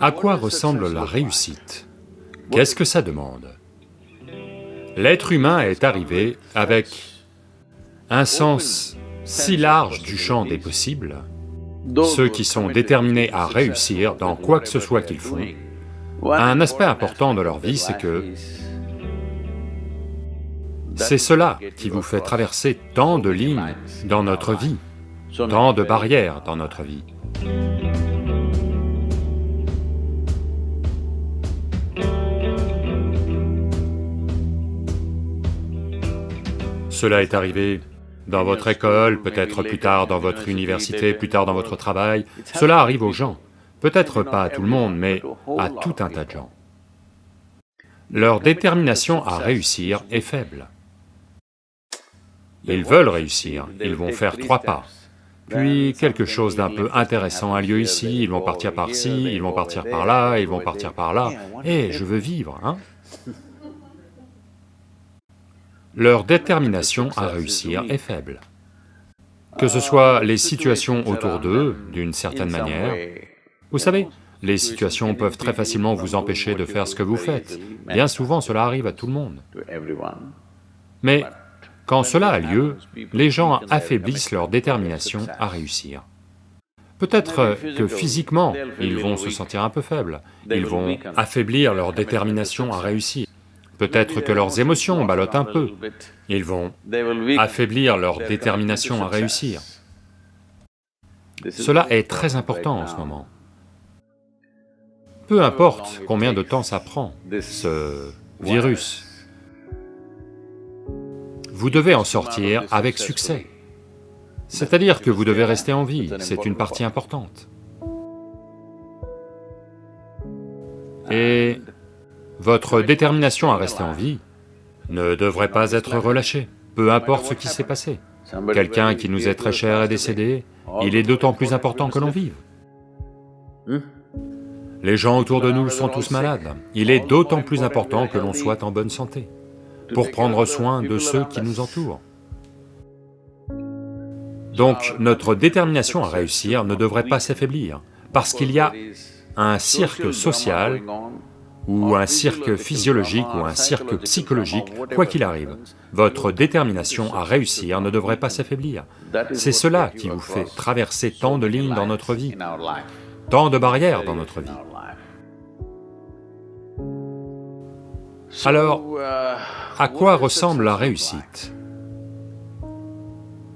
À quoi ressemble la réussite? Qu'est-ce que ça demande? L'être humain est arrivé avec un sens si large du champ des possibles. Ceux qui sont déterminés à réussir dans quoi que ce soit qu'ils font, un aspect important de leur vie, c'est que c'est cela qui vous fait traverser tant de lignes dans notre vie, tant de barrières dans notre vie. Cela est arrivé dans votre école, peut-être plus tard dans votre université, plus tard dans votre travail. Cela arrive aux gens, peut-être pas à tout le monde, mais à tout un tas de gens. Leur détermination à réussir est faible. Ils veulent réussir, ils vont faire 3 pas. Puis quelque chose d'un peu intéressant a lieu ici, ils vont partir par-ci, ils vont partir par-là, ils vont partir par-là. Eh, je veux vivre, hein? Leur détermination à réussir est faible. Que ce soit les situations autour d'eux, d'une certaine manière, vous savez, les situations peuvent très facilement vous empêcher de faire ce que vous faites. Bien souvent, cela arrive à tout le monde. Mais quand cela a lieu, les gens affaiblissent leur détermination à réussir. Peut-être que physiquement, ils vont se sentir un peu faibles, ils vont affaiblir leur détermination à réussir. Peut-être que leurs émotions ballottent un peu, ils vont affaiblir leur détermination à réussir. Cela est très important en ce moment. Peu importe combien de temps ça prend, ce virus, vous devez en sortir avec succès. C'est-à-dire que vous devez rester en vie, c'est une partie importante. Et votre détermination à rester en vie ne devrait pas être relâchée, peu importe ce qui s'est passé. Quelqu'un qui nous est très cher est décédé, il est d'autant plus important que l'on vive. Les gens autour de nous sont tous malades, il est d'autant plus important que l'on soit en bonne santé, pour prendre soin de ceux qui nous entourent. Donc notre détermination à réussir ne devrait pas s'affaiblir, parce qu'il y a un cirque social, ou un cirque physiologique, ou un cirque psychologique, quoi qu'il arrive, votre détermination à réussir ne devrait pas s'affaiblir. C'est cela qui vous fait traverser tant de lignes dans notre vie, tant de barrières dans notre vie. Alors, à quoi ressemble la réussite?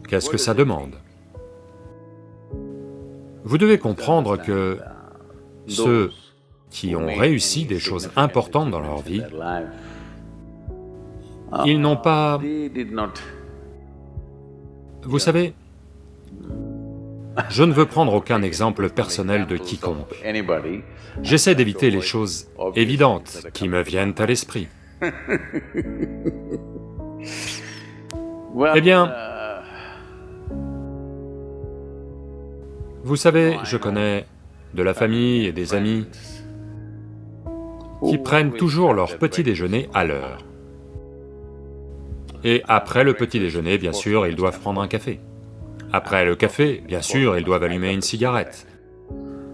Qu'est-ce que ça demande? Vous devez comprendre que ceux qui ont réussi des choses importantes dans leur vie, ils n'ont pas... Vous savez, je ne veux prendre aucun exemple personnel de quiconque. J'essaie d'éviter les choses évidentes qui me viennent à l'esprit. Eh bien, vous savez, je connais de la famille et des amis qui prennent toujours leur petit déjeuner à l'heure. Et après le petit déjeuner, bien sûr, ils doivent prendre un café. Après le café, bien sûr, ils doivent allumer une cigarette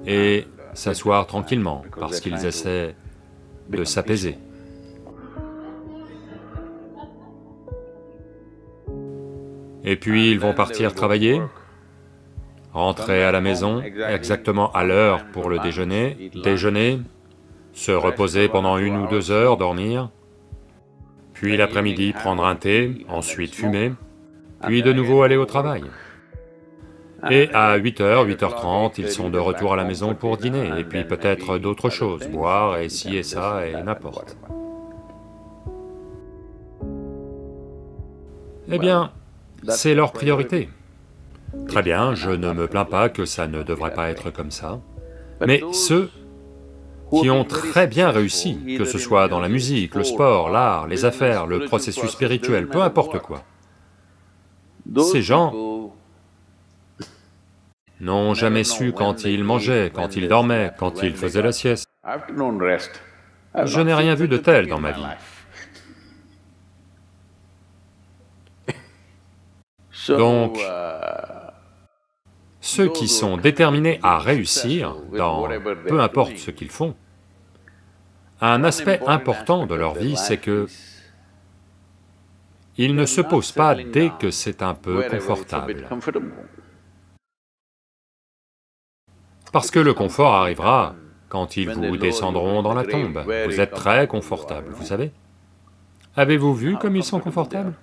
et s'asseoir tranquillement, parce qu'ils essaient de s'apaiser. Et puis ils vont partir travailler, rentrer à la maison exactement à l'heure pour le déjeuner, déjeuner, se reposer pendant 1 ou 2 heures, dormir, puis l'après-midi prendre un thé, ensuite fumer, puis de nouveau aller au travail. Et à 8h, 8h30, ils sont de retour à la maison pour dîner, et puis peut-être d'autres choses, boire et ci et ça et n'importe. Eh bien, c'est leur priorité. Très bien, je ne me plains pas que ça ne devrait pas être comme ça, mais ceux qui ont très bien réussi, que ce soit dans la musique, le sport, l'art, les affaires, le processus spirituel, peu importe quoi, ces gens n'ont jamais su quand ils mangeaient, quand ils dormaient, quand ils faisaient la sieste. Je n'ai rien vu de tel dans ma vie. Donc, Ceux qui sont déterminés à réussir dans peu importe ce qu'ils font, un aspect important de leur vie, c'est que ils ne se posent pas dès que c'est un peu confortable. Parce que le confort arrivera quand ils vous descendront dans la tombe. Vous êtes très confortable, vous savez. Avez-vous vu comme ils sont confortables?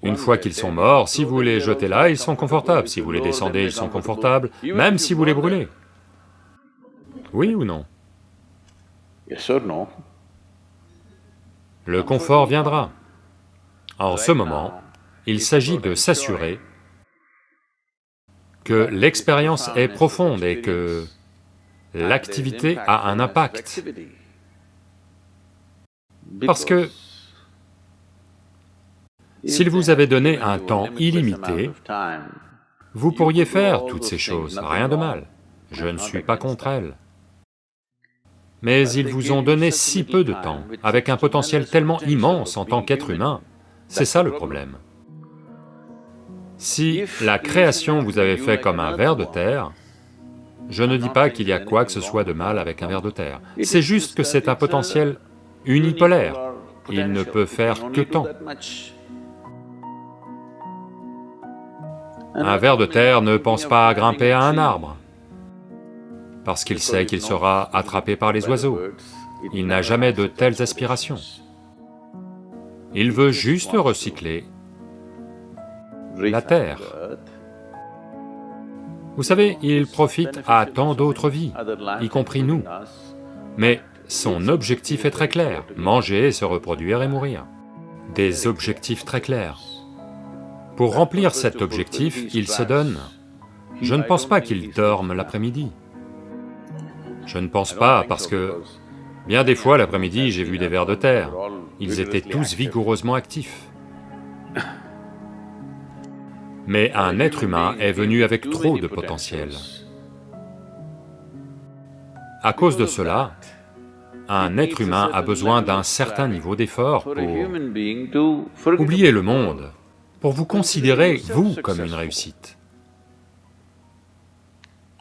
Une fois qu'ils sont morts, si vous les jetez là, ils sont confortables, si vous les descendez, ils sont confortables, même si vous les brûlez. Oui ou non? Le confort viendra. En ce moment, il s'agit de s'assurer que l'expérience est profonde et que l'activité a un impact. Parce que s'il vous avait donné un temps illimité, vous pourriez faire toutes ces choses, rien de mal, je ne suis pas contre elles. Mais ils vous ont donné si peu de temps, avec un potentiel tellement immense en tant qu'être humain, c'est ça le problème. Si la création vous avait fait comme un ver de terre, je ne dis pas qu'il y a quoi que ce soit de mal avec un ver de terre, c'est juste que c'est un potentiel unipolaire, il ne peut faire que tant. Un ver de terre ne pense pas à grimper à un arbre, parce qu'il sait qu'il sera attrapé par les oiseaux. Il n'a jamais de telles aspirations. Il veut juste recycler la terre. Vous savez, il profite à tant d'autres vies, y compris nous. Mais son objectif est très clair, manger, se reproduire et mourir. Des objectifs très clairs. Pour remplir cet objectif, il se donne. Je ne pense pas qu'il dorme l'après-midi. Je ne pense pas parce que, bien des fois l'après-midi, j'ai vu des vers de terre, ils étaient tous vigoureusement actifs. Mais un être humain est venu avec trop de potentiel. À cause de cela, un être humain a besoin d'un certain niveau d'effort pour oublier le monde, pour vous considérer, vous, comme une réussite.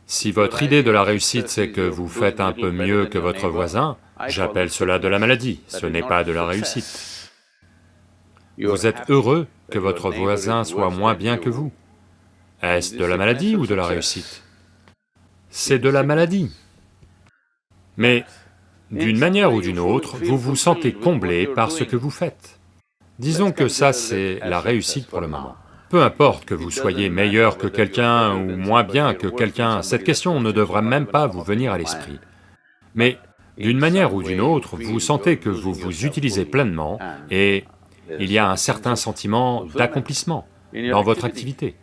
Si votre idée de la réussite c'est que vous faites un peu mieux que votre voisin, j'appelle cela de la maladie, ce n'est pas de la réussite. Vous êtes heureux que votre voisin soit moins bien que vous. Est-ce de la maladie ou de la réussite? C'est de la maladie. Mais d'une manière ou d'une autre, vous vous sentez comblé par ce que vous faites. Disons que ça c'est la réussite pour le moment. Peu importe que vous soyez meilleur que quelqu'un ou moins bien que quelqu'un, cette question ne devra même pas vous venir à l'esprit. Mais d'une manière ou d'une autre, vous sentez que vous vous utilisez pleinement et il y a un certain sentiment d'accomplissement dans votre activité.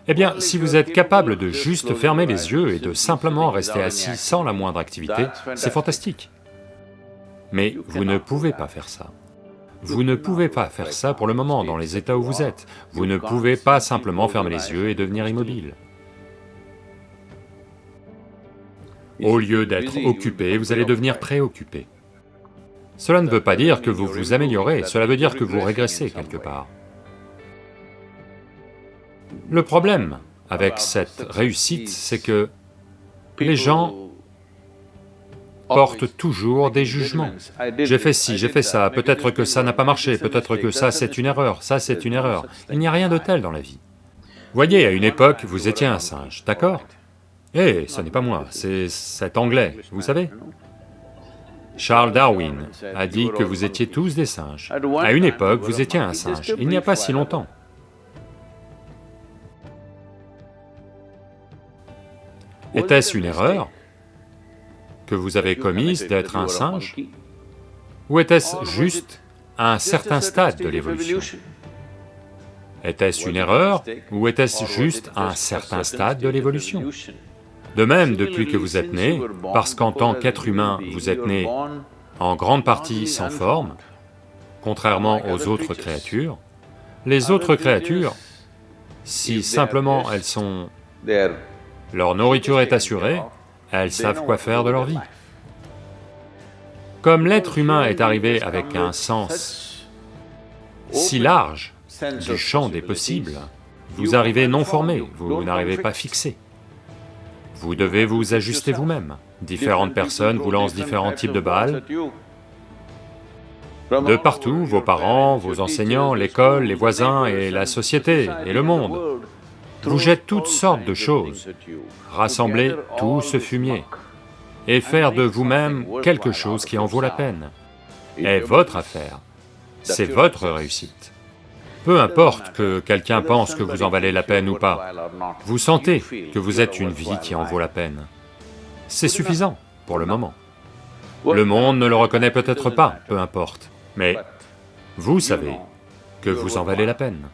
Eh bien, si vous êtes capable de juste fermer les yeux et de simplement rester assis sans la moindre activité, c'est fantastique. Mais vous ne pouvez pas faire ça. Vous ne pouvez pas faire ça pour le moment dans les états où vous êtes. Vous ne pouvez pas simplement fermer les yeux et devenir immobile. Au lieu d'être occupé, vous allez devenir préoccupé. Cela ne veut pas dire que vous vous améliorez, cela veut dire que vous régressez quelque part. Le problème avec cette réussite, c'est que les gens portent toujours des jugements. J'ai fait ci, j'ai fait ça, peut-être que ça n'a pas marché, peut-être que ça c'est une erreur, ça c'est une erreur. Il n'y a rien de tel dans la vie. Voyez, à une époque, vous étiez un singe, d'accord? Eh, ce n'est pas moi, c'est cet Anglais, vous savez? Charles Darwin a dit que vous étiez tous des singes. À une époque, vous étiez un singe, il n'y a pas si longtemps. Était-ce une erreur que vous avez commise d'être un singe? Ou était-ce juste un certain stade de l'évolution? Était-ce une erreur ou était-ce juste un certain stade de l'évolution? De même, depuis que vous êtes né, parce qu'en tant qu'être humain, vous êtes né en grande partie sans forme, contrairement aux autres créatures, les autres créatures, si simplement elles sont... leur nourriture est assurée, elles savent quoi faire de leur vie. Comme l'être humain est arrivé avec un sens si large du champ des possibles, Vous arrivez non formé, vous n'arrivez pas fixé. Vous devez vous ajuster vous-même. Différentes personnes vous lancent différents types de balles. De partout, vos parents, vos enseignants, l'école, les voisins et la société et le monde vous jettent toutes sortes de choses. Rassemblez tout ce fumier et faire de vous-même quelque chose qui en vaut la peine est votre affaire, c'est votre réussite. Peu importe que quelqu'un pense que vous en valez la peine ou pas, vous sentez que vous êtes une vie qui en vaut la peine. C'est suffisant pour le moment. Le monde ne le reconnaît peut-être pas, peu importe, mais vous savez que vous en valez la peine.